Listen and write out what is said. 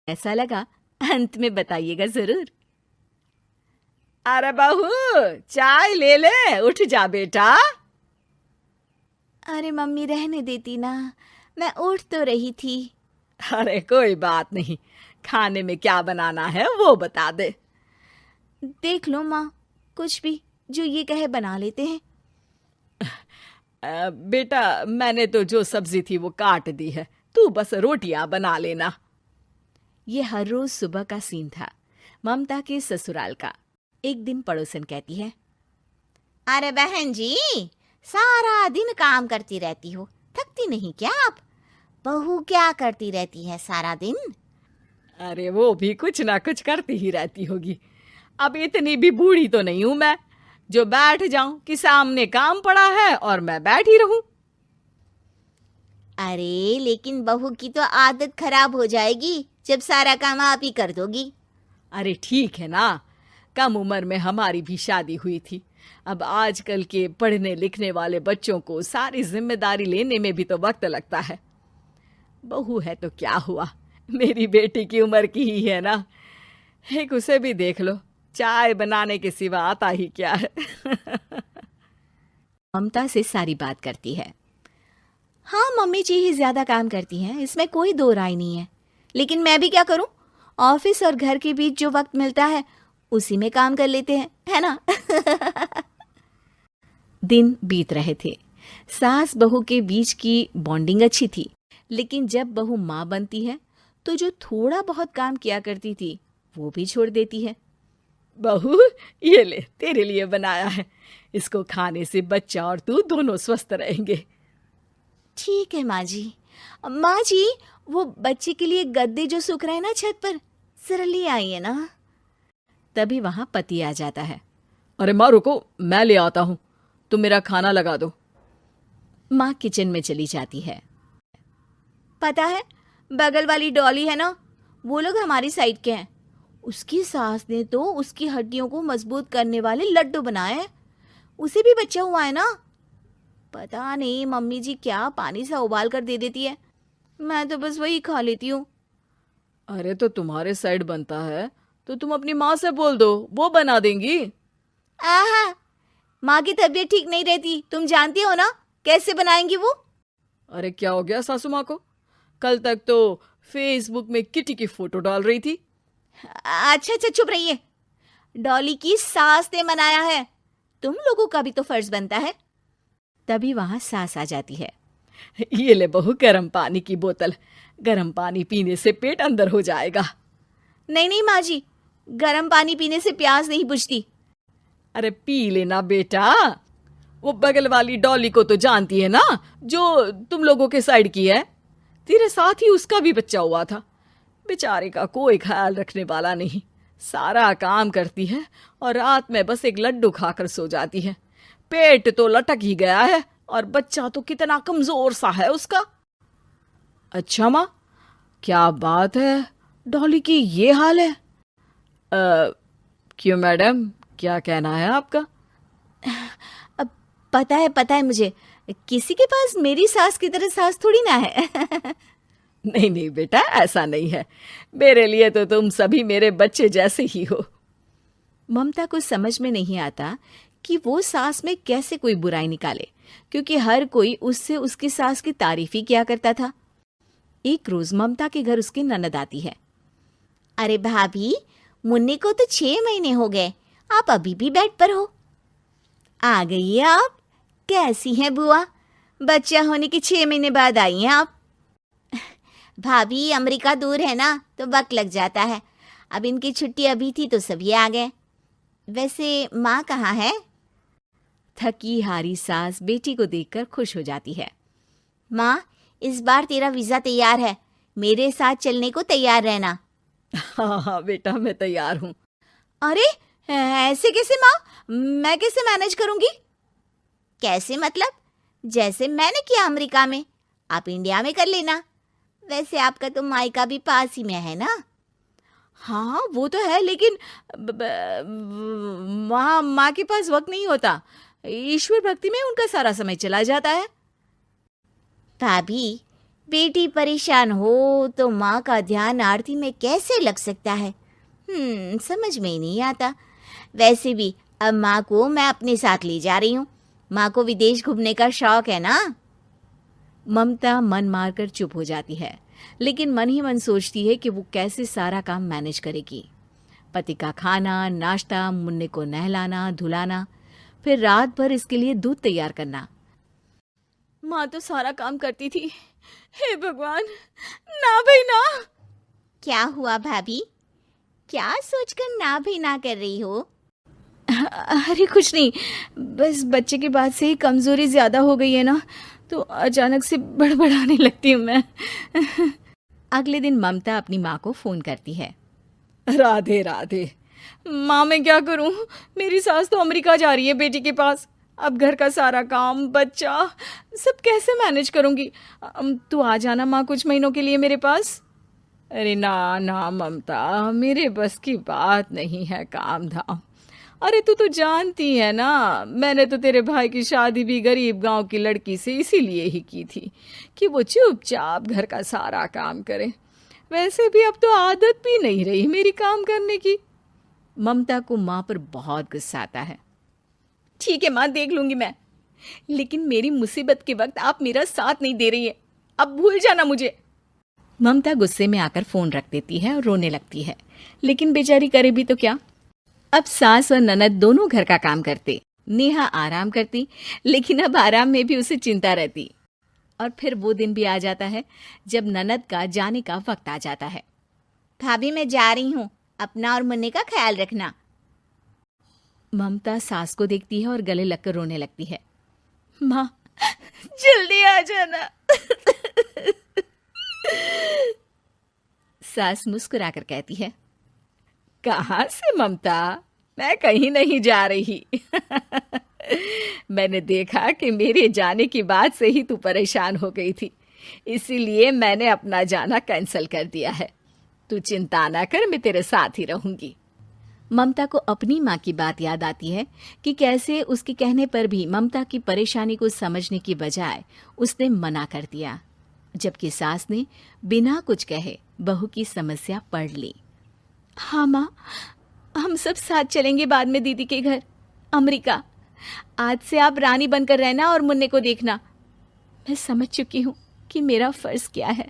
ऐसा लगा अंत में बताइएगा जरूर। अरे बहू, चाय ले ले, उठ जा बेटा। अरे मम्मी रहने देती ना, मैं उठ तो रही थी। अरे कोई बात नहीं, खाने में क्या बनाना है वो बता दे। देख लो माँ, कुछ भी जो ये कहे बना लेते हैं। बेटा मैंने तो जो सब्जी थी वो काट दी है, तू बस रोटियां बना लेना। ये हर रोज सुबह का सीन था ममता के ससुराल का। एक दिन पड़ोसन कहती है, अरे बहन जी, सारा दिन काम करती रहती हो, थकती नहीं क्या आप? बहू क्या करती रहती है सारा दिन? अरे वो भी कुछ ना कुछ करती ही रहती होगी। अब इतनी भी बूढ़ी तो नहीं हूं मैं जो बैठ जाऊं कि सामने काम पड़ा है और मैं बैठी रहूं। अरे लेकिन बहू की तो आदत खराब हो जाएगी जब सारा काम आप ही कर दोगी। अरे ठीक है ना, कम उम्र में हमारी भी शादी हुई थी। अब आजकल के पढ़ने लिखने वाले बच्चों को सारी जिम्मेदारी लेने में भी तो वक्त लगता है। बहू है तो क्या हुआ, मेरी बेटी की उम्र की ही है ना। एक उसे भी देख लो, चाय बनाने के सिवा आता ही क्या है। ममता से सारी बात करती है। हाँ मम्मी जी ही ज्यादा काम करती हैं, इसमें कोई दो राय नहीं है। लेकिन मैं भी क्या करूं, ऑफिस और घर के बीच जो वक्त मिलता है उसी में काम कर लेते हैं, है ना? दिन बीत रहे थे। सास बहू के बीच की बॉन्डिंग अच्छी थी, लेकिन जब बहू माँ बनती है तो जो थोड़ा बहुत काम किया करती थी वो भी छोड़ देती है। बहू ये ले, तेरे लिए बनाया है, इसको खाने से बच्चा और तू दोनों स्वस्थ रहेंगे। ठीक है माँ जी। माँ जी, वो बच्चे के लिए गद्दे जो सूख रहे हैं ना छत पर, जरा ले आइए ना। तभी वहां पति आ जाता है। अरे माँ रुको, मैं ले आता हूँ, तुम मेरा खाना लगा दो। माँ किचन में चली जाती है। पता है, बगल वाली डॉली है ना, वो लोग हमारी साइड के हैं। उसकी सास ने तो उसकी हड्डियों को मजबूत करने वाले लड्डू बनाए हैं। उसे भी बच्चा हुआ है ना। पता नहीं मम्मी जी क्या पानी सा उबाल कर दे देती है, मैं तो बस वही खा लेती हूँ। अरे तो तुम्हारे साइड बनता है तो तुम अपनी माँ से बोल दो, वो बना देंगी। आहा, माँ की तबीयत ठीक नहीं रहती, तुम जानती हो ना, कैसे बनाएंगी वो? अरे क्या हो गया सासू माँ को, कल तक तो फेसबुक में किटी की फोटो डाल रही थी। अच्छा अच्छा चुप रहिए। डॉली की सास ने मनाया है, तुम लोगों का भी तो फर्ज बनता है। तभी वहां सास आ जाती है। ये ले बहू गर्म पानी की बोतल, गर्म पानी पीने से पेट अंदर हो जाएगा। नहीं नहीं माँ जी, गर्म पानी पीने से प्यास नहीं बुझती। अरे पी लेना बेटा, वो बगल वाली डॉली को तो जानती है ना, जो तुम लोगों के साइड की है। तेरे साथ ही उसका भी बच्चा हुआ था। बेचारे का कोई ख्याल रखने वाला नहीं, सारा काम करती है और रात में बस एक लड्डू खाकर सो जाती है। पेट तो लटक ही गया है और बच्चा तो कितना कमजोर सा है उसका। अच्छा माँ, क्या बात है, डॉली की ये हाल है? क्यों मैडम, क्या कहना है आपका? अब पता है मुझे, किसी के पास मेरी सास की तरह सास थोड़ी ना है। नहीं नहीं बेटा, ऐसा नहीं है, मेरे लिए तो तुम सभी मेरे बच्चे जैसे ही हो। ममता को समझ में नहीं आता कि वो सास में कैसे कोई बुराई निकाले, क्योंकि हर कोई उससे उसकी सास की तारीफ ही किया करता था। एक रोज ममता के घर उसकी ननद आती है। अरे भाभी, मुन्नी को तो 6 महीने हो गए, आप अभी भी बेड पर हो। आ गई है आप? कैसी हैं बुआ? बच्चा होने के 6 महीने बाद आई हैं आप? भाभी अमेरिका दूर है ना, तो वक्त लग जाता है। अब इनकी छुट्टी अभी थी तो सभी आ गए। वैसे माँ कहाँ है? थकी हारी सास बेटी को देखकर खुश हो जाती है। माँ, इस बार तेरा वीजा तैयार है, मेरे साथ चलने को तैयार रहना। हाँ हाँ बेटा, मैं तैयार हूँ। अरे ऐसे कैसे माँ, मैं कैसे मैनेज करूंगी? कैसे मतलब? जैसे मैंने किया अमेरिका में, आप इंडिया में कर लेना। वैसे आपका तो मायका भी पास ही में है ना? हाँ वो तो है, लेकिन वहाँ माँ के पास वक्त नहीं होता, ईश्वर भक्ति में उनका सारा समय चला जाता है। भाभी, बेटी परेशान हो तो माँ का ध्यान आरती में कैसे लग सकता है? समझ में ही नहीं आता। वैसे भी अब माँ को मैं अपने साथ ले जा रही हूँ। माँ को विदेश घूमने का शौक है ना। ममता मन मारकर चुप हो जाती है, लेकिन मन ही मन सोचती है कि वो कैसे सारा काम मैनेज करेगी। पति का खाना, नाश्ता, मुन्ने को नहलाना, धुलाना, फिर रात भर इसके लिए दूध तैयार करना। माँ तो सारा काम करती थी। हे भगवान, ना भाई ना। क्या हुआ भाभी? क्या सोचकर ना भी ना कर रही हो? अरे कुछ नहीं, बस बच्चे के बाद से ही कमजोरी ज्यादा हो गई है ना, तो अचानक से बड़बड़ाने लगती हूँ मैं। अगले दिन ममता अपनी माँ को फोन करती है। राधे राधे। माँ मैं क्या करूँ, मेरी सास तो अमेरिका जा रही है बेटी के पास। अब घर का सारा काम, बच्चा, सब कैसे मैनेज करूँगी। तू आ जाना माँ कुछ महीनों के लिए मेरे पास। अरे ना ना ममता, मेरे बस की बात नहीं है काम धाम। अरे तू तो जानती है ना, मैंने तो तेरे भाई की शादी भी गरीब गांव की लड़की से इसीलिए ही की थी कि वो चुपचाप घर का सारा काम करे। वैसे भी अब तो आदत भी नहीं रही मेरी काम करने की। ममता को माँ पर बहुत गुस्सा आता है। ठीक है माँ, देख लूंगी मैं, लेकिन मेरी मुसीबत के वक्त आप मेरा साथ नहीं दे रही है। अब भूल जाना मुझे। ममता गुस्से में आकर फोन रख देती है और रोने लगती है, लेकिन बेचारी करे भी तो क्या। अब सास और ननद दोनों घर का काम करते। नेहा आराम करती, लेकिन अब आराम में भी उसे चिंता रहती। और फिर वो दिन भी आ जाता है जब ननद का जाने का वक्त आ जाता है। भाभी मैं जा रही हूँ, अपना और मुन्ने का ख्याल रखना। ममता सास को देखती है और गले लगकर रोने लगती है। माँ जल्दी आ जाना। सास मुस्कुराकर कहती है, कहाँ से ममता, मैं कहीं नहीं जा रही। मैंने देखा कि मेरे जाने की बात से ही तू परेशान हो गई थी, इसीलिए मैंने अपना जाना कैंसिल कर दिया है। तू चिंता ना कर, मैं तेरे साथ ही रहूंगी। ममता को अपनी माँ की बात याद आती है कि कैसे उसके कहने पर भी ममता की परेशानी को समझने की बजाय उसने मना कर दिया, जबकि सास ने बिना कुछ कहे बहू की समस्या पढ़ ली। हाँ माँ, हम सब साथ चलेंगे बाद में दीदी के घर अमेरिका। आज से आप रानी बनकर रहना और मुन्ने को देखना। मैं समझ चुकी हूँ कि मेरा फर्ज क्या है।